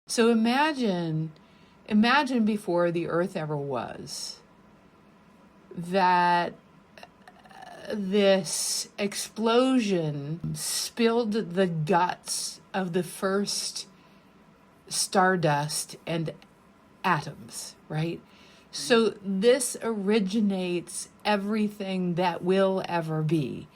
So imagine before the earth ever was, that this explosion spilled the guts of the first stardust and atoms, right? So this originates everything that will ever be.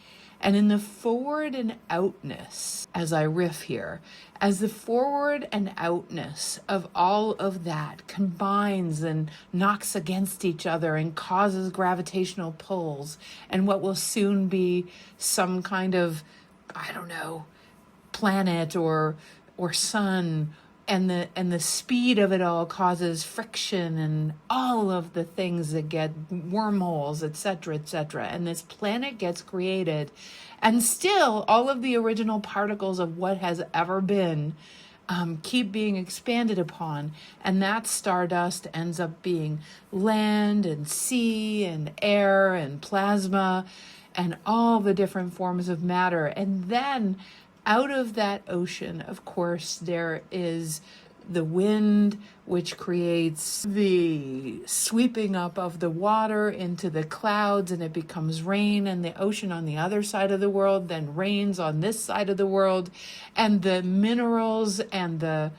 And in the forward and outness, as I riff here, as the forward and outness of all of that combines and knocks against each other and causes gravitational pulls and what will soon be some kind of, I don't know, planet or sun, and the speed of it all causes friction and all of the things that get wormholes, etc., etc. And this planet gets created, and still all of the original particles of what has ever been keep being expanded upon, and that stardust ends up being land and sea and air and plasma and all the different forms of matter. And then out of that ocean, of course, there is the wind, which creates the sweeping up of the water into the clouds, and it becomes rain, and the ocean on the other side of the world then rains on this side of the world, and the minerals and the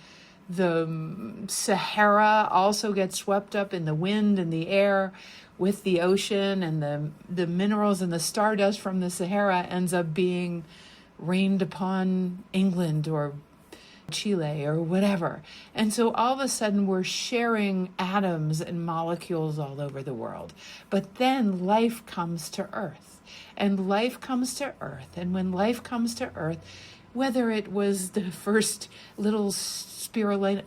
Sahara also get swept up in the wind and the air with the ocean, and the minerals and the stardust from the Sahara ends up being rained upon England or Chile or whatever. And so all of a sudden we're sharing atoms and molecules all over the world. But then life comes to Earth. And life comes to Earth. And when life comes to Earth, whether it was the first little spirulina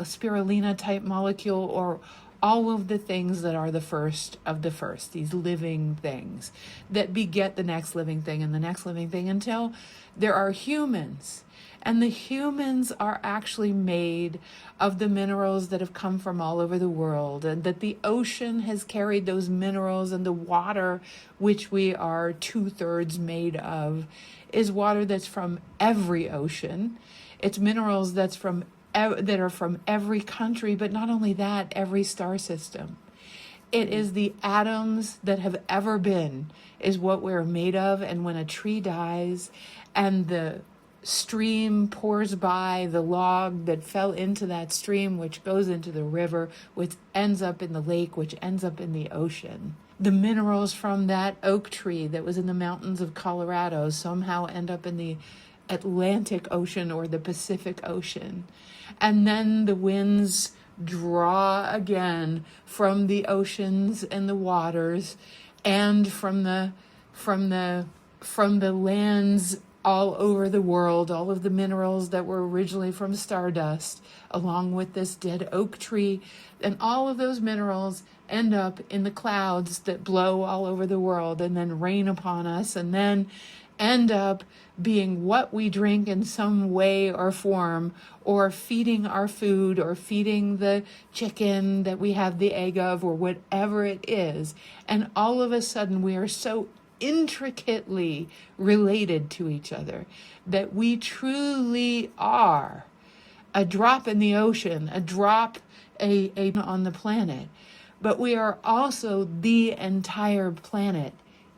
type molecule or all of the things that are the first of the first, these living things that beget the next living thing and the next living thing, until there are humans. And the humans are actually made of the minerals that have come from all over the world, and that the ocean has carried those minerals, and the water, which we are 2/3 made of, is water that's from every ocean. It's minerals that are from every country, but not only that, every star system. It is the atoms that have ever been is what we're made of. And when a tree dies and the stream pours by, the log that fell into that stream, which goes into the river, which ends up in the lake, which ends up in the ocean. The minerals from that oak tree that was in the mountains of Colorado somehow end up in the Atlantic Ocean or the Pacific Ocean. And then the winds draw again from the oceans and the waters and from the lands all over the world, all of the minerals that were originally from stardust, along with this dead oak tree. And all of those minerals end up in the clouds that blow all over the world and then rain upon us, and then end up being what we drink in some way or form, or feeding our food, or feeding the chicken that we have the egg of, or whatever it is. And all of a sudden we are so intricately related to each other that we truly are a drop in the ocean, a drop on the planet, but we are also the entire planet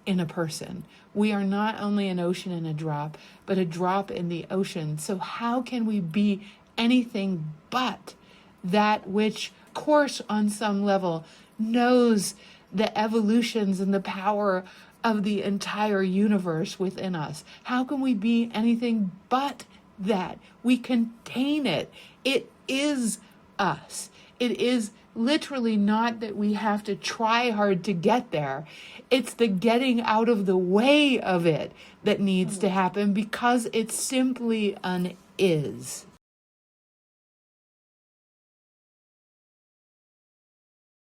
in a person. We are not only an ocean and a drop, but a drop in the ocean. So how can we be anything but that which, of course, on some level, knows the evolutions and the power of the entire universe within us? How can we be anything but that? We contain it. It is us. It is literally not that we have to try hard to get there. It's the getting out of the way of it that needs to happen, because it simply is.